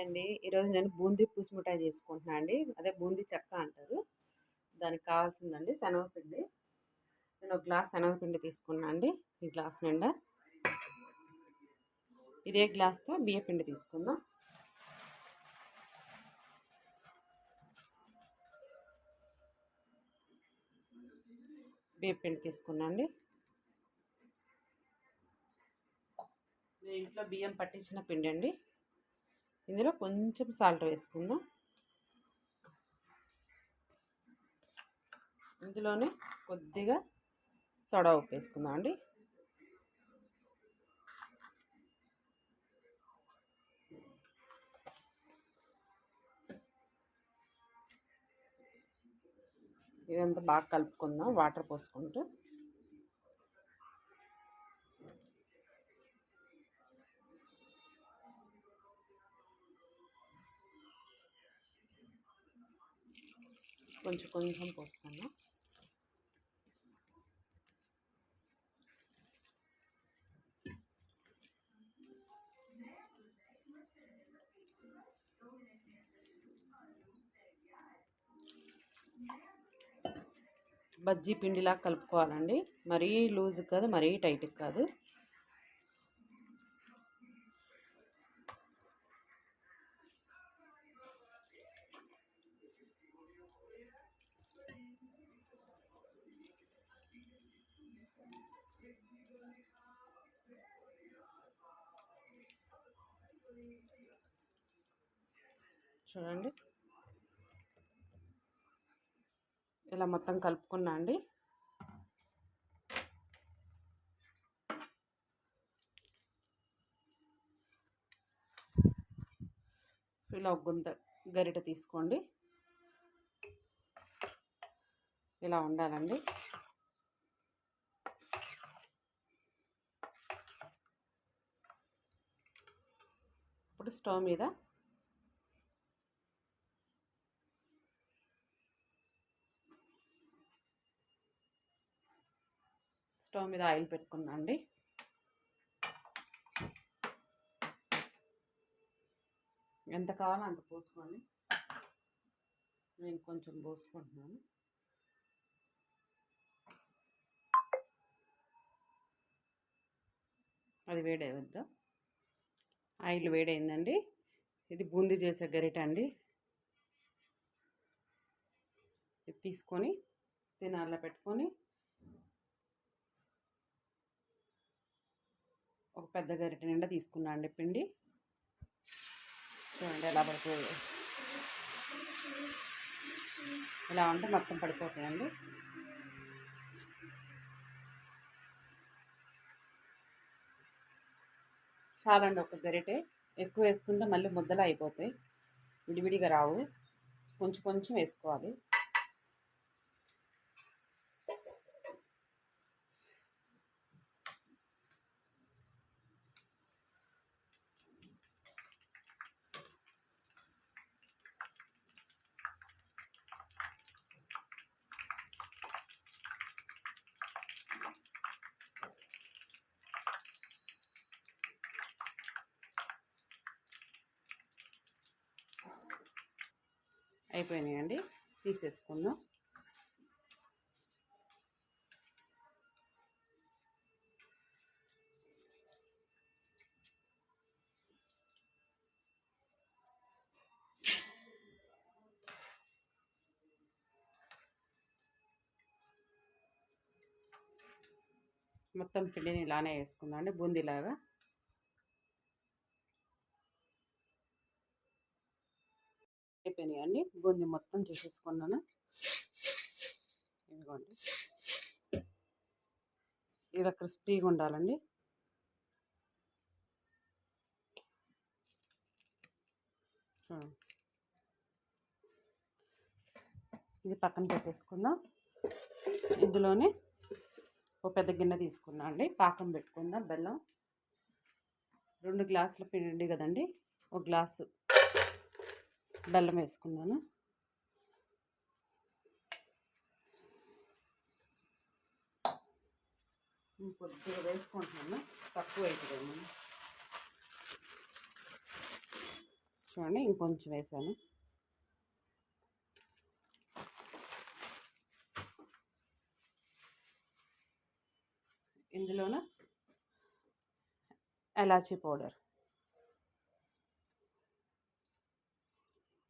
అండి ఈరోజు నేను బూందీ పూస మిఠాయి చేసుకుంటున్నాను అండి. అదే బూందీ చెక్క అంటారు. దానికి కావాల్సిందండి శనగపిండి. నేను ఒక గ్లాస్ శనగపిండి తీసుకున్నాను అండి. ఈ గ్లాస్ నిండా. ఇదే గ్లాస్తో బియ్యపిండి తీసుకుందాం. బియ్యపిండి తీసుకున్నా అండి. నేను ఇంట్లో బియ్యం పట్టించిన పిండి అండి. ఇందులో కొంచెం సాల్ట్ వేసుకుందాం. ఇందులోనే కొద్దిగా సోడా ఉప్పు వేసుకుందాం అండి. ఇదంతా బాగా కలుపుకుందాం వాటర్ పోసుకుంటూ. కొంచెం కొంచెం పోసుకుందాం. బజ్జీ పిండిలా కలుపుకోవాలండి. మరీ లూజ్ కాదు, మరీ టైట్ కాదు. చూడండి, ఇలా మొత్తం కలుపుకున్నా అండి. ఇలా ఒక గుంత గరిటె తీసుకోండి. ఇలా ఉండాలండి. ఇప్పుడు స్టవ్ మీద ఆయిల్ పెట్టుకున్నా అండి. ఎంత కావాలో అంత పోసుకోండి. నేను కొంచెం పోసుకుంటున్నాను. అది వేడైవద్దా. ఆయిల్ వేడైందండి. ఇది బూందీ చేసే గరిట అండి. ఇది తీసుకొని తినాల్లో పెట్టుకొని ఒక పెద్ద గరిట నిండా తీసుకున్నా అండి పిండి. చూడండి ఎలా పడిపోయి, ఇలా ఉంటే మొత్తం పడిపోతాయండి. చాలండి ఒక గరిటె. ఎక్కువ వేసుకుంటే మళ్ళీ ముద్దలు అయిపోతాయి, విడివిడిగా రావు. కొంచెం కొంచెం వేసుకోవాలి. అయిపోయినాయండి, తీసేసుకుందాం. మొత్తం పిండిని ఇలానే వేసుకుందాం అండి, బూందీలాగా. అయిపోయినాయండి, బూందీ మొత్తం చేసేసుకున్నాను. ఇదిగోండి, ఇలా క్రిస్పీగా ఉండాలండి. చూడండి, ఇది పక్కన పెట్టేసుకుందాం. ఇందులోనే ఒక పెద్ద గిన్నె తీసుకున్నా అండి. పాకం పెట్టుకుందాం. బెల్లం 2 గ్లాసుల పిండి కదండి, 1 గ్లాసు బెల్లం వేసుకున్నాను. కొద్దిగా వేసుకుంటున్నాను, తక్కువ అవుతుందేమో. చూడండి ఇంకొంచెం వేసాను. ఇందులోన ఎలాచీ పౌడర్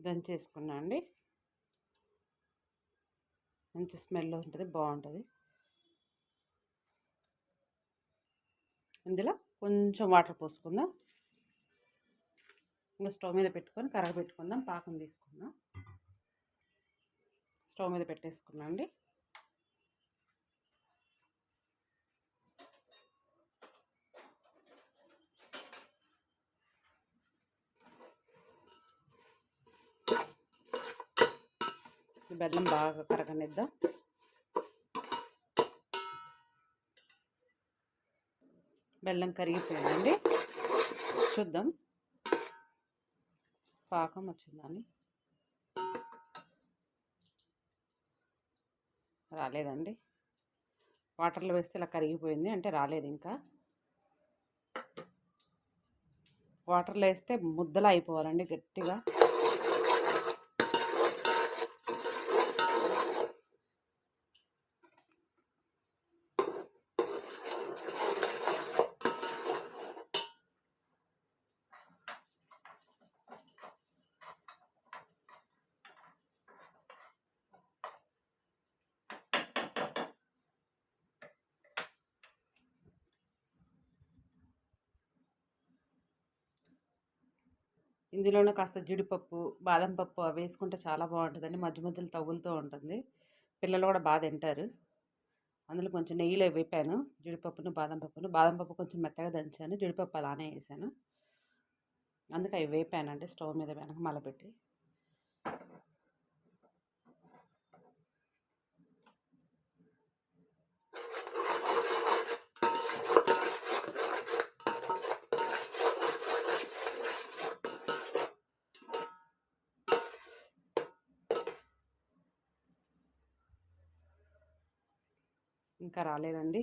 దంచేసుకున్నా అండి. మంచి స్మెల్ ఉంటుంది, బాగుంటుంది. ఇందులో కొంచెం వాటర్ పోసుకుందాం. ఇంకా స్టవ్ మీద పెట్టుకొని కరగబెట్టుకుందాం. పాకం తీసుకుందాం. స్టవ్ మీద పెట్టేసుకున్నా అండి. బెల్లం బాగా కరగనిద్దాం. బెల్లం కరిగిపోయిందండి. చూద్దాం పాకం వచ్చిందని. రాలేదండి. వాటర్లో వేస్తే ఇలా కరిగిపోయింది అంటే రాలేదు. ఇంకా వాటర్లో వేస్తే ముద్దలా అయిపోవాలండి గట్టిగా. ఇందులోనే కాస్త జీడిపప్పు, బాదం పప్పు అవి వేసుకుంటే చాలా బాగుంటుందండి. మధ్య మధ్యలో తగులుతూ ఉంటుంది. పిల్లలు కూడా బాగా తింటారు. అందులో కొంచెం నెయ్యిలో వేపాను జీడిపప్పును, బాదం పప్పును. బాదం పప్పు కొంచెం మెత్తగా దంచాను, జీడిపప్పు అలానే వేసాను. అందుకే అవి వేపానండి స్టవ్ మీద వెనక మలబెట్టి. ఇంకా రాలేదండి.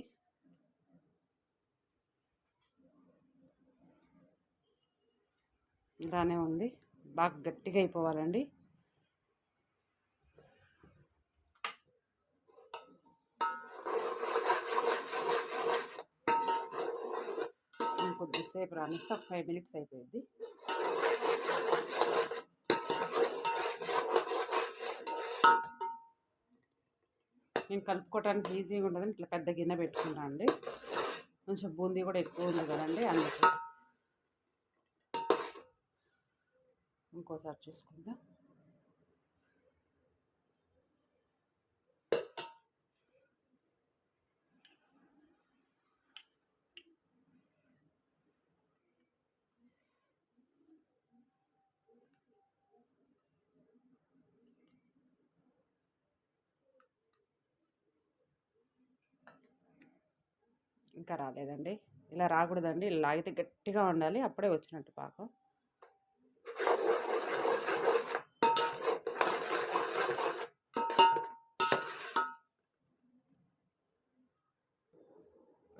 ఇలానే ఉంది. బాగా గట్టిగా అయిపోవాలండి. కొద్దిసేపు రానిస్తే ఒక 5 minutes అయిపోయింది. నేను కలుపుకోవడానికి ఈజీగా ఉండదని ఇట్లా పెద్ద గిన్నె పెట్టుకున్నాను అండి. కొంచెం బూందీ కూడా ఎక్కువ ఉంది కదండి, అందుకు. ఇంకోసారి చూసుకుందాం. ఇంకా రాలేదండి. ఇలా రాకూడదండి. ఇలా లాగితే గట్టిగా ఉండాలి, అప్పుడే వచ్చినట్టు పాకం.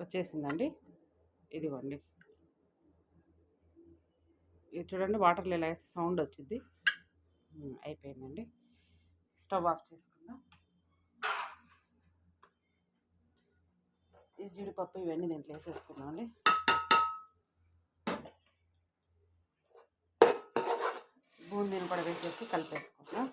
వచ్చేసిందండి. ఇదిగోండి, ఇది చూడండి. వాటర్లో ఇలా వేస్తే సౌండ్ వచ్చింది. అయిపోయిందండి. స్టవ్ ఆఫ్ చేసుకుందాం. ఈ జీడిపప్పు ఇవన్నీ దీంట్లో వేసేసుకున్నామండి. బూందీని కూడా వేసేసి కలిపేసుకుందాం.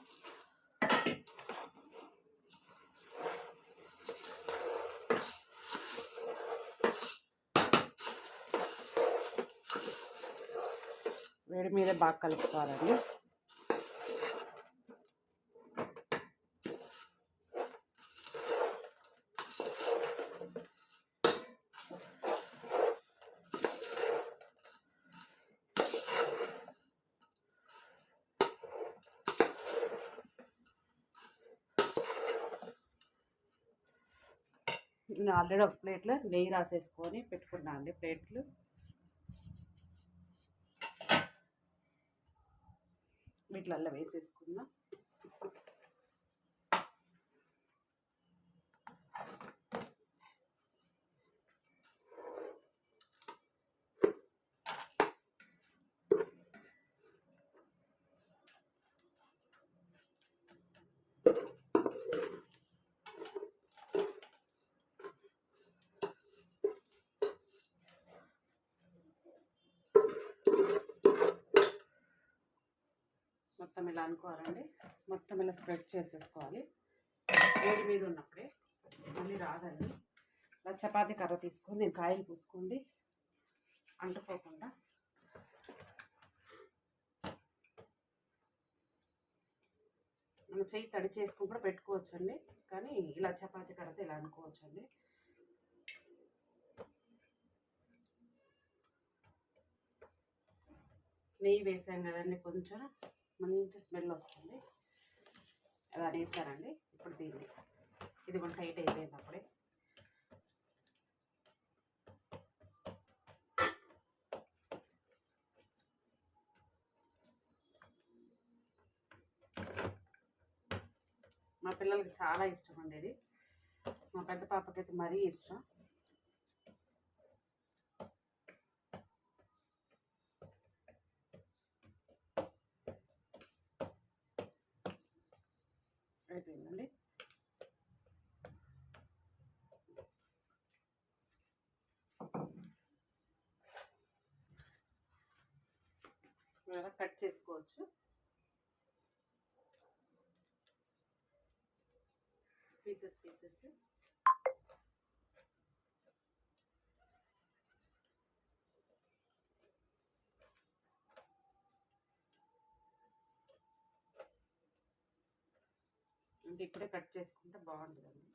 వేడి మీద బాగా కలుపుకోవాలండి. నేను ఆల్రెడీ ఒక ప్లేట్లో నెయ్యి రాసేసుకొని పెట్టుకున్నాను అండి. ప్లేట్లు వీటిలల్లో వేసేసుకున్నా. మొత్తం ఇలా అనుకోవాలండి. మొత్తం ఇలా స్ప్రెడ్ చేసేసుకోవాలి. వేడి మీద ఉన్నప్పుడే, మళ్ళీ రాదండి. ఇలా చపాతీ కర్ర తీసుకొని నేను కాయలు పూసుకోండి అంటుకోకుండా. మనం చెయ్యి తడి చేసుకుని కూడా పెట్టుకోవచ్చండి, కానీ ఇలా చపాతీ కర్రతో ఇలా అనుకోవచ్చండి. నెయ్యి వేసాం కదండి, కొంచెం మంచి స్మెల్ వస్తుంది. అలా వేసానండి. ఇప్పుడు దీన్ని ఇది కూడా టైట్ అయిపోయింది అప్పుడే. మా పిల్లలకి చాలా ఇష్టం అండి ఇది. మా పెద్ద పాపకైతే మరీ ఇష్టం. అయిపోయిందండి. ఇలా కట్ చేసుకోవచ్చు. పీసెస్ అంటే ఇప్పుడే కట్ చేసుకుంటే బాగుంటుందండి.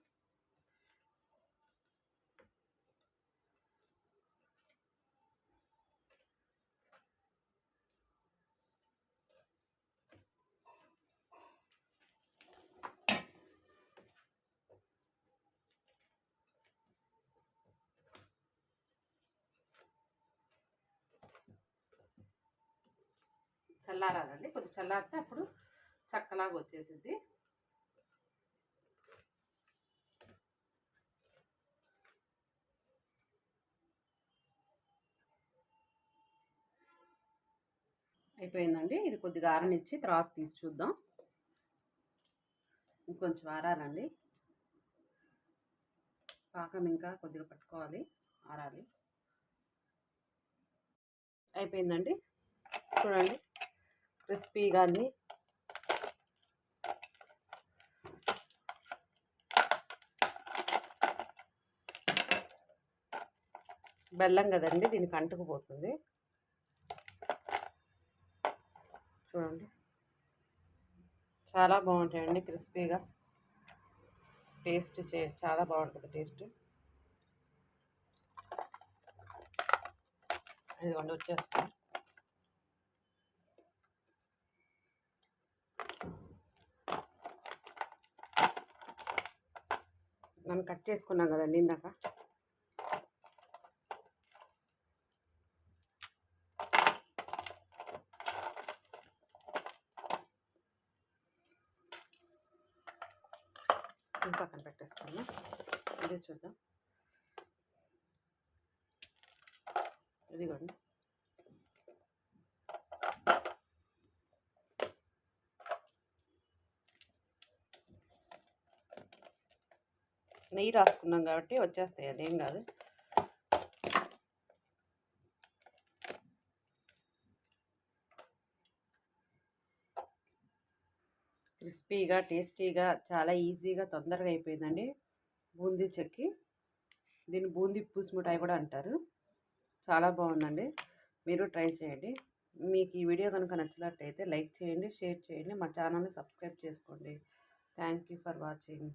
చల్లారాలండి, కొంచెం చల్లారితే అప్పుడు చక్కలాగా వచ్చేసింది. అయిపోయిందండి. ఇది కొద్దిగా ఆరనిచ్చి తర్వాత తీసి చూద్దాం. ఇంకొంచెం ఆరాలండి. పాకం ఇంకా కొద్దిగా పట్టుకోవాలి, ఆరాలి. అయిపోయిందండి. చూడండి, క్రిస్పీగా అన్ని బెల్లం కదండి, దీనికి అంటుకుపోతుంది. చూడండి, చాలా బాగుంటాయండి క్రిస్పీగా. టేస్ట్ చాలా బాగుంటుంది టేస్ట్. ఇదిగోండి వచ్చేస్తాం. మనం కట్ చేసుకున్నాం కదండి ఇందాక. పక్కన పెట్టేసుకున్నాం. ఇదే చూద్దాం. ఇదిగోండి, నెయ్యి రాసుకున్నాం కాబట్టి వచ్చేస్తాయండి, ఏం కాదు. క్రిస్పీగా టేస్టీగా చాలా ఈజీగా తొందరగా అయిపోయిందండి బూందీ చెక్కి. దీన్ని బూందీ పూస్ మిఠాయి కూడా అంటారు. చాలా బాగుందండి, మీరు ట్రై చేయండి. మీకు ఈ వీడియో కనుక నచ్చినట్టయితే లైక్ చేయండి, షేర్ చేయండి, మా ఛానల్ని సబ్స్క్రైబ్ చేసుకోండి. Thank you for watching.